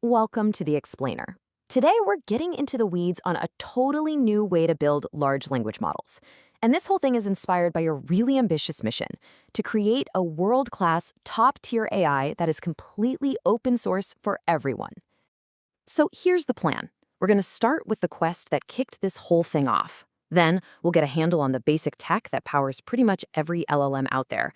Welcome to the Explainer. Today, we're getting into the weeds on a totally new way to build large language models. And this whole thing is inspired by a really ambitious mission to create a world-class, top-tier AI that is completely open source for everyone. So here's the plan. We're going to start with the quest that kicked this whole thing off. Then, we'll get a handle on the basic tech that powers pretty much every LLM out there.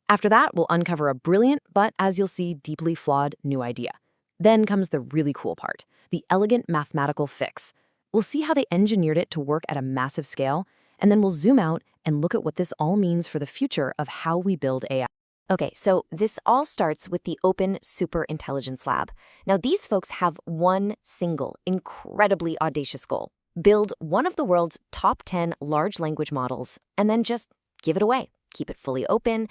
After that, we'll uncover a brilliant, but as you'll see, deeply flawed new idea. Then comes the really cool part, the elegant mathematical fix. We'll see how they engineered it to work at a massive scale, and then we'll zoom out and look at what this all means for the future of how we build AI. Okay, so this all starts with the Open Superintelligence Lab. Now, these folks have one single, incredibly audacious goal: build one of the world's top 10 large language models, and then just give it away, keep it fully open.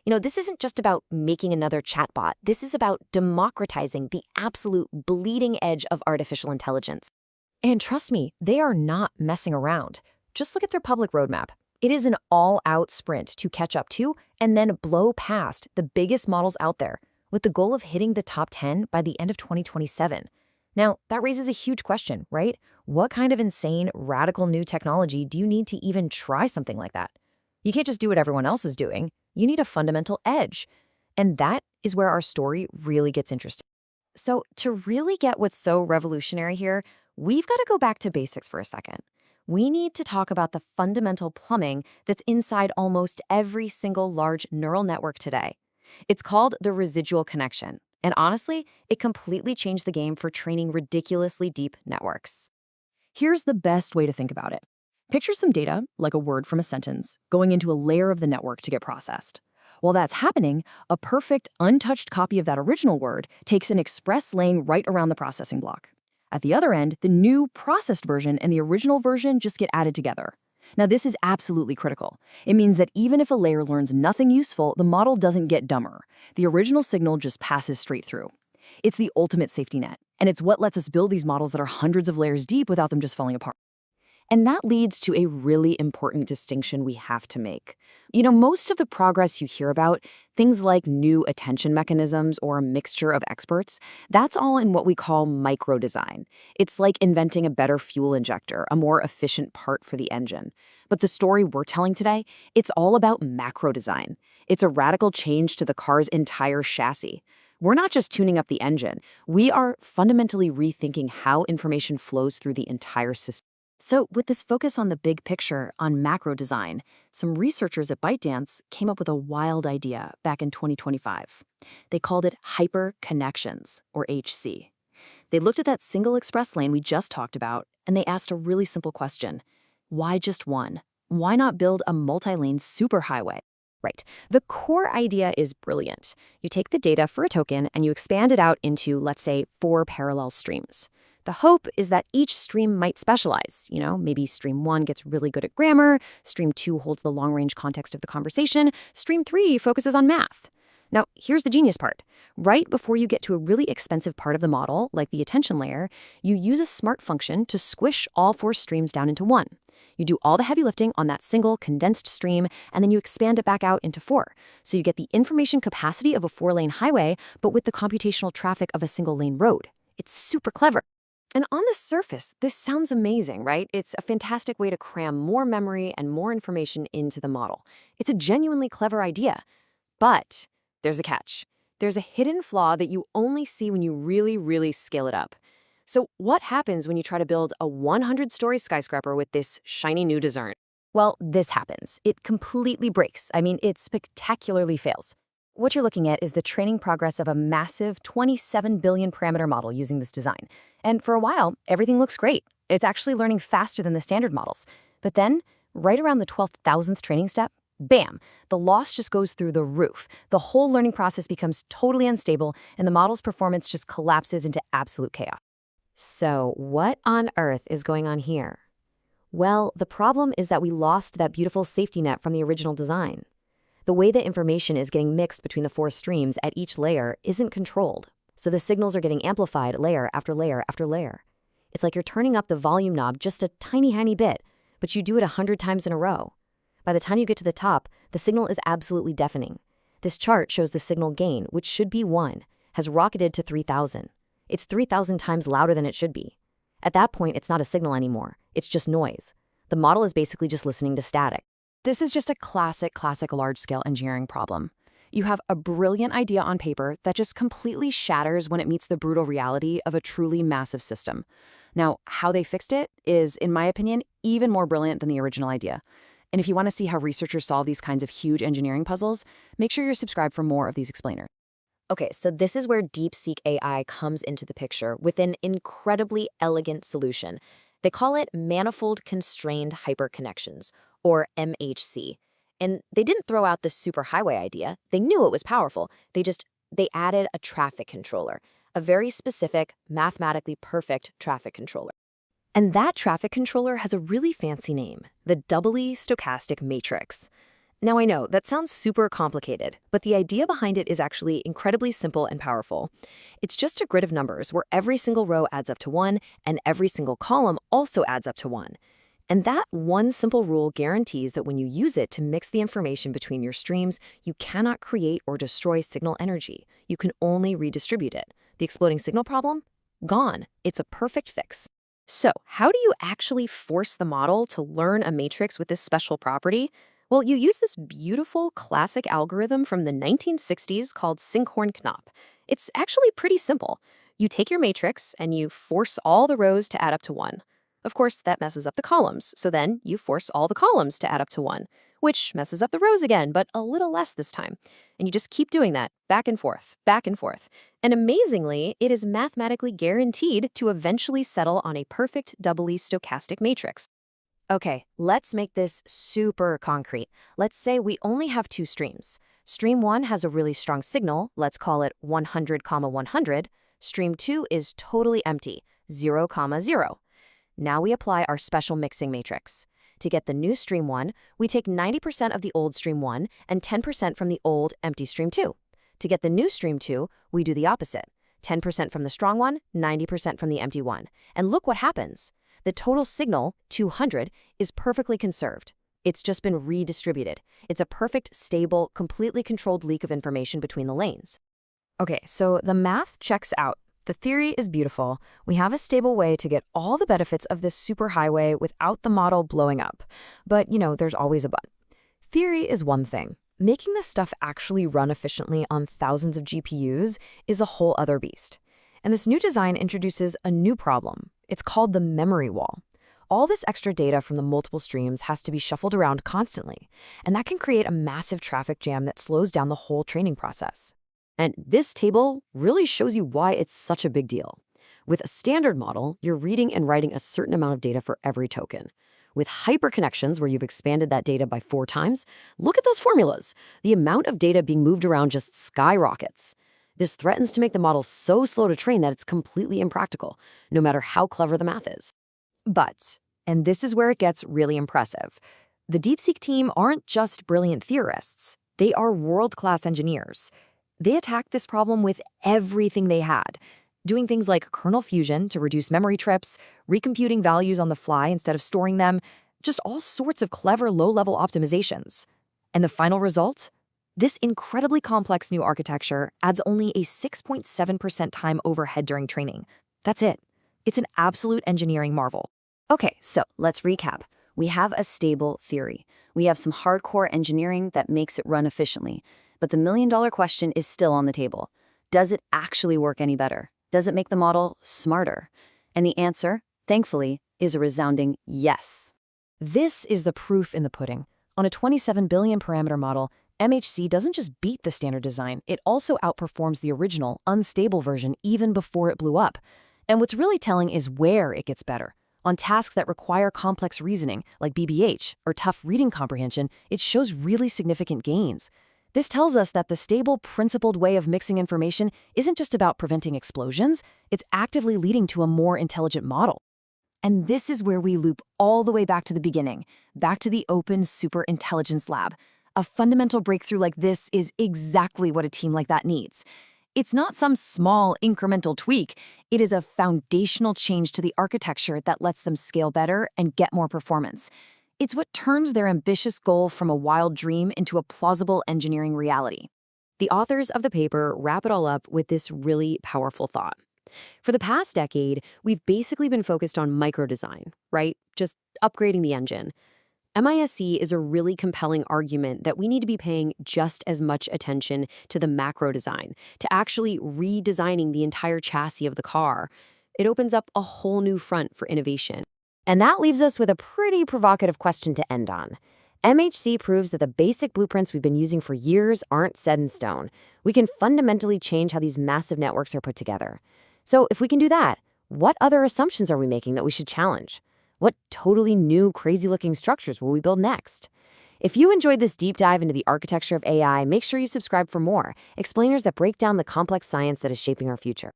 This isn't just about making another chatbot. This is about democratizing the absolute bleeding edge of artificial intelligence. And trust me, they are not messing around. Just look at their public roadmap. It is an all-out sprint to catch up to and then blow past the biggest models out there, with the goal of hitting the top 10 by the end of 2027. Now, that raises a huge question, right? What kind of insane, radical new technology do you need to even try something like that? You can't just do what everyone else is doing. You need a fundamental edge. And that is where our story really gets interesting. So to really get what's so revolutionary here, we've got to go back to basics for a second. We need to talk about the fundamental plumbing that's inside almost every single large neural network today. It's called the residual connection. And honestly, it completely changed the game for training ridiculously deep networks. Here's the best way to think about it. Picture some data, like a word from a sentence, going into a layer of the network to get processed. While that's happening, a perfect, untouched copy of that original word takes an express lane right around the processing block. At the other end, the new processed version and the original version just get added together. Now, this is absolutely critical. It means that even if a layer learns nothing useful, the model doesn't get dumber. The original signal just passes straight through. It's the ultimate safety net, and it's what lets us build these models that are hundreds of layers deep without them just falling apart. And that leads to a really important distinction we have to make. Most of the progress you hear about, things like new attention mechanisms or a mixture of experts, that's all in what we call micro-design. It's like inventing a better fuel injector, a more efficient part for the engine. But the story we're telling today, it's all about macro-design. It's a radical change to the car's entire chassis. We're not just tuning up the engine. We are fundamentally rethinking how information flows through the entire system. So with this focus on the big picture, on macro design, some researchers at ByteDance came up with a wild idea back in 2025. They called it Hyper-Connections, or HC. They looked at that single express lane we just talked about, and they asked a really simple question. Why just one? Why not build a multi-lane superhighway? Right. The core idea is brilliant. You take the data for a token and you expand it out into, let's say, 4 parallel streams. The hope is that each stream might specialize. Maybe stream 1 gets really good at grammar, stream 2 holds the long-range context of the conversation, stream 3 focuses on math. Now, here's the genius part. Right before you get to a really expensive part of the model, like the attention layer, you use a smart function to squish all 4 streams down into one. You do all the heavy lifting on that single condensed stream, and then you expand it back out into 4. So you get the information capacity of a 4-lane highway, but with the computational traffic of a single-lane road. It's super clever. And on the surface, this sounds amazing, right? It's a fantastic way to cram more memory and more information into the model. It's a genuinely clever idea. But there's a catch. There's a hidden flaw that you only see when you really, really scale it up. So what happens when you try to build a 100-story skyscraper with this shiny new dessert? Well, this happens. It completely breaks. It spectacularly fails. What you're looking at is the training progress of a massive 27 billion parameter model using this design. And for a while, everything looks great. It's actually learning faster than the standard models. But then, right around the 12,000th training step, bam, the loss just goes through the roof. The whole learning process becomes totally unstable, and the model's performance just collapses into absolute chaos. So what on earth is going on here? Well, the problem is that we lost that beautiful safety net from the original design. The way the information is getting mixed between the 4 streams at each layer isn't controlled, so the signals are getting amplified layer after layer after layer. It's like you're turning up the volume knob just a tiny bit, but you do it 100 times in a row. By the time you get to the top, the signal is absolutely deafening. This chart shows the signal gain, which should be 1, has rocketed to 3,000. It's 3,000 times louder than it should be. At that point, it's not a signal anymore. It's just noise. The model is basically just listening to static. This is just a classic large-scale engineering problem. You have a brilliant idea on paper that just completely shatters when it meets the brutal reality of a truly massive system. Now, how they fixed it is, in my opinion, even more brilliant than the original idea. And if you want to see how researchers solve these kinds of huge engineering puzzles, make sure you're subscribed for more of these explainers. Okay, so this is where DeepSeek-AI comes into the picture with an incredibly elegant solution. They call it Manifold-Constrained Hyper-Connections, or mHC. And they didn't throw out the superhighway idea. They knew it was powerful. They added a traffic controller, a very specific, mathematically perfect traffic controller. And that traffic controller has a really fancy name, the doubly stochastic matrix. Now I know, that sounds super complicated, but the idea behind it is actually incredibly simple and powerful. It's just a grid of numbers where every single row adds up to 1 and every single column also adds up to 1. And that one simple rule guarantees that when you use it to mix the information between your streams, you cannot create or destroy signal energy. You can only redistribute it. The exploding signal problem? Gone. It's a perfect fix. So, how do you actually force the model to learn a matrix with this special property? Well, you use this beautiful classic algorithm from the 1960s called Sinkhorn-Knopp. It's actually pretty simple. You take your matrix and you force all the rows to add up to 1. Of course, that messes up the columns, so then you force all the columns to add up to 1, which messes up the rows again, but a little less this time. And you just keep doing that, back and forth, back and forth. And amazingly, it is mathematically guaranteed to eventually settle on a perfect doubly stochastic matrix. Okay, let's make this super concrete. Let's say we only have 2 streams. Stream 1 has a really strong signal, let's call it 100, 100. Stream 2 is totally empty, 0, 0. Now we apply our special mixing matrix. To get the new stream 1, we take 90% of the old stream 1 and 10% from the old empty stream 2. To get the new stream 2, we do the opposite. 10% from the strong one, 90% from the empty one. And look what happens. The total signal, 200, is perfectly conserved. It's just been redistributed. It's a perfect, stable, completely controlled leak of information between the lanes. Okay, so the math checks out. The theory is beautiful. We have a stable way to get all the benefits of this superhighway without the model blowing up. But, there's always a but. Theory is one thing. Making this stuff actually run efficiently on thousands of GPUs is a whole other beast. And this new design introduces a new problem. It's called the memory wall. All this extra data from the multiple streams has to be shuffled around constantly, and that can create a massive traffic jam that slows down the whole training process. And this table really shows you why it's such a big deal. With a standard model, you're reading and writing a certain amount of data for every token. With hyperconnections, where you've expanded that data by 4 times, look at those formulas. The amount of data being moved around just skyrockets. This threatens to make the model so slow to train that it's completely impractical, no matter how clever the math is. But, and this is where it gets really impressive, the DeepSeek team aren't just brilliant theorists. They are world-class engineers. They attacked this problem with everything they had, doing things like kernel fusion to reduce memory trips, recomputing values on the fly instead of storing them, just all sorts of clever low-level optimizations. And the final result? This incredibly complex new architecture adds only a 6.7% time overhead during training. That's it. It's an absolute engineering marvel. Okay, so let's recap. We have a stable theory. We have some hardcore engineering that makes it run efficiently. But the million-dollar question is still on the table. Does it actually work any better? Does it make the model smarter? And the answer, thankfully, is a resounding yes. This is the proof in the pudding. On a 27 billion parameter model, mHC doesn't just beat the standard design, it also outperforms the original, unstable version even before it blew up. And what's really telling is where it gets better. On tasks that require complex reasoning, like BBH, or tough reading comprehension, it shows really significant gains. This tells us that the stable, principled way of mixing information isn't just about preventing explosions, it's actively leading to a more intelligent model. And this is where we loop all the way back to the beginning, back to the Open Superintelligence Lab. A fundamental breakthrough like this is exactly what a team like that needs. It's not some small, incremental tweak. It is a foundational change to the architecture that lets them scale better and get more performance. It's what turns their ambitious goal from a wild dream into a plausible engineering reality. The authors of the paper wrap it all up with this really powerful thought. For the past decade, we've basically been focused on microdesign, right? Just upgrading the engine. MISC is a really compelling argument that we need to be paying just as much attention to the macro design, to actually redesigning the entire chassis of the car. It opens up a whole new front for innovation. And that leaves us with a pretty provocative question to end on. MHC proves that the basic blueprints we've been using for years aren't set in stone. We can fundamentally change how these massive networks are put together. So if we can do that, what other assumptions are we making that we should challenge? What totally new, crazy-looking structures will we build next? If you enjoyed this deep dive into the architecture of AI, make sure you subscribe for more explainers that break down the complex science that is shaping our future.